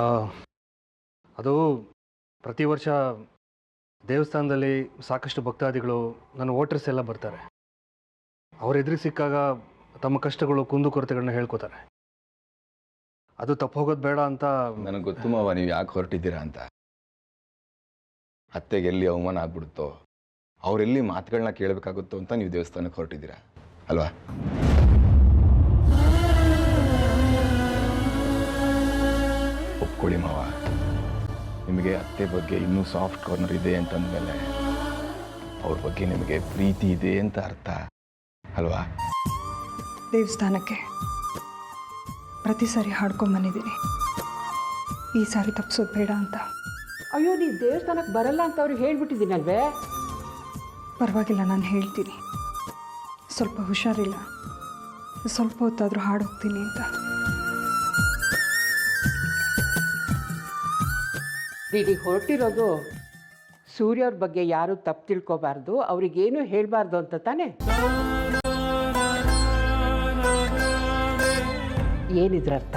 ಆ, ಅದು ಪ್ರತಿ ವರ್ಷ ದೇವಸ್ಥಾನದಲ್ಲಿ ಸಾಕಷ್ಟು ಭಕ್ತಾದಿಗಳು ನನ್ನ ವೋಟರ್ಸ್ ಎಲ್ಲ ಬರ್ತಾರೆ. ಅವ್ರ ಎದುರಿಗೆ ಸಿಕ್ಕಾಗ ತಮ್ಮ ಕಷ್ಟಗಳು ಕುಂದುಕೊರತೆಗಳನ್ನ ಹೇಳ್ಕೊತಾರೆ. ಅದು ತಪ್ಪು ಹೋಗೋದು ಬೇಡ ಅಂತ. ನನಗೆ ಗೊತ್ತು ಮಾವ ನೀವು ಯಾಕೆ ಹೊರಟಿದ್ದೀರಾ ಅಂತ. ಅತ್ತೆಗೆ ಎಲ್ಲಿ ಅವಮಾನ ಆಗ್ಬಿಡುತ್ತೋ, ಅವರೆಲ್ಲಿ ಮಾತುಗಳನ್ನ ಕೇಳಬೇಕಾಗುತ್ತೋ ಅಂತ ನೀವು ದೇವಸ್ಥಾನಕ್ಕೆ ಹೊರಟಿದ್ದೀರಾ ಅಲ್ವಾ? ಒಪ್ಕೊಳ್ಳಿ ಮಾವ, ನಿಮಗೆ ಅತ್ತೆ ಬಗ್ಗೆ ಇನ್ನೂ ಸಾಫ್ಟ್ ಕಾರ್ನರ್ ಇದೆ ಅಂತಂದಮೇಲೆ ಅವ್ರ ಬಗ್ಗೆ ನಿಮಗೆ ಪ್ರೀತಿ ಇದೆ ಅಂತ ಅರ್ಥ ಅಲ್ವಾ? ದೇವಸ್ಥಾನಕ್ಕೆ ಪ್ರತಿ ಸಾರಿ ಹಾಡ್ಕೊಂಬಂದಿದ್ದೀನಿ, ಈ ಸಾರಿ ತಪ್ಪಿಸೋದು ಬೇಡ ಅಂತ. ಅಯ್ಯೋ, ನೀವು ದೇವಸ್ಥಾನಕ್ಕೆ ಬರಲ್ಲ ಅಂತ ಅವ್ರಿಗೆ ಹೇಳ್ಬಿಟ್ಟಿದ್ದೀನಲ್ವೇ? ಪರವಾಗಿಲ್ಲ, ನಾನು ಹೇಳ್ತೀನಿ. ಸ್ವಲ್ಪ ಹುಷಾರಿಲ್ಲ, ಸ್ವಲ್ಪ ಹೊತ್ತಾದರೂ ಹಾಡು ಹೋಗ್ತೀನಿ ಅಂತ. ದೀದಿ ಹೊರಟಿರೋದು ಸೂರ್ಯ ಅವ್ರ ಬಗ್ಗೆ ಯಾರೂ ತಪ್ಪು ತಿಳ್ಕೊಬಾರ್ದು, ಅವ್ರಿಗೇನು ಹೇಳಬಾರ್ದು ಅಂತ ತಾನೆ? ಏನಿದ್ರರ್ಥ?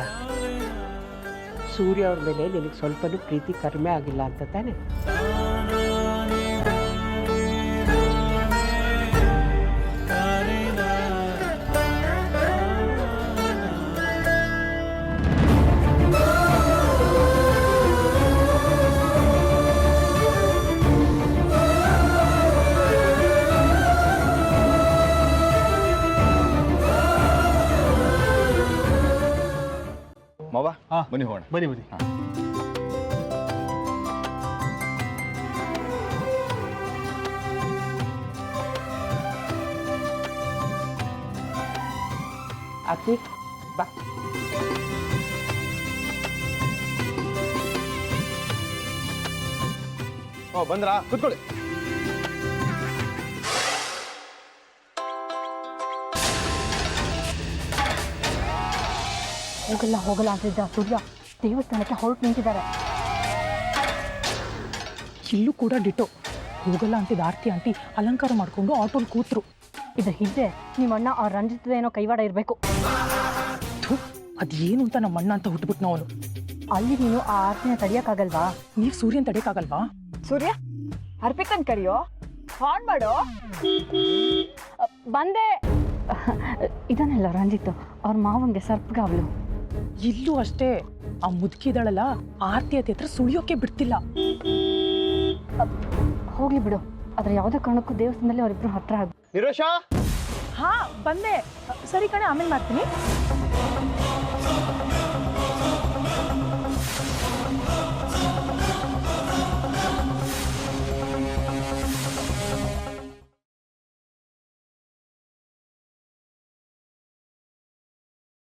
ಸೂರ್ಯ ಅವ್ರ ಮೇಲೆ ನಿನಗೆ ಸ್ವಲ್ಪನೂ ಪ್ರೀತಿ ಕಡಿಮೆ ಆಗಿಲ್ಲ ಅಂತ ತಾನೆ? ಮಾವ ಬನ್ನಿ ಹೋಗೋಣ. ಬನ್ನಿ ಬನ್ನಿ. ಅತಿ ಬಾ. ಬಂದ್ರಾ? ಕೂತ್ಕೊಳ್ಳಿ. ಹೋಗಲ್ಲ ಅಂತಿದ್ದ ಸೂರ್ಯ ದೇವಸ್ಥಾನಕ್ಕೆ ಹೊರಟು ನಿಂತಿದ್ದಾರೆ. ಇಲ್ಲೂ ಕೂಡ ಡಿಟೋ. ಹೋಗಲ್ಲ ಅಂತಿದ್ದ ಆರ್ತಿ ಆಂಟಿ ಅಲಂಕಾರ ಮಾಡಿಕೊಂಡು ಆಟೋಲ್ ಕೂತ್ರು. ಇದ್ರ ಹಿಂದೆ ನಿಮ್ಮಣ್ಣ ಆ ರಂಜಿತದೇನೋ ಕೈವಾಡ ಇರಬೇಕು. ಅದೇನು ಅಂತ ನಮ್ಮ ಅಣ್ಣ ಅಂತ ಹುಟ್ಟುಬಿಟ್ನೋ ಅವನು. ಅಲ್ಲಿ ನೀನು ಆ ಆರ್ತಿನ ತಡಿಯಕ್ಕಾಗಲ್ವಾ? ನೀವು ಸೂರ್ಯನ್ ತಡಿಯಕ್ಕಾಗಲ್ವಾ? ಸೂರ್ಯ, ಅರ್ಪಿತನ್ ಕರಿಯೋ, ಫಾನ್ ಮಾಡೋ. ಬಂದೆ. ಇದನ್ನೆಲ್ಲ ರಂಜಿತ್ ಅವ್ರ ಮಾವಂಗೆ ಸರ್ಪ್ಗಾವ್ಲು. ಇಲ್ಲೂ ಅಷ್ಟೇ, ಆ ಮುದುಕಿದಳಲ್ಲ ಆರ್ತಿ ಹತ್ರ ಸುಳಿಯೋಕೆ ಬಿಡ್ತಿಲ್ಲ. ಹೋಗ್ಲಿ ಬಿಡು, ಆದ್ರೆ ಯಾವುದೇ ಕಾರಣಕ್ಕೂ ದೇವಸ್ಥಾನದಲ್ಲಿ ಅವರಿಬ್ರು ಹತ್ರ ಆಗ. ಹಾ ಬಂದೆ. ಸರಿ ಕಣೆ, ಆಮೇಲೆ ಮಾಡ್ತೀನಿ.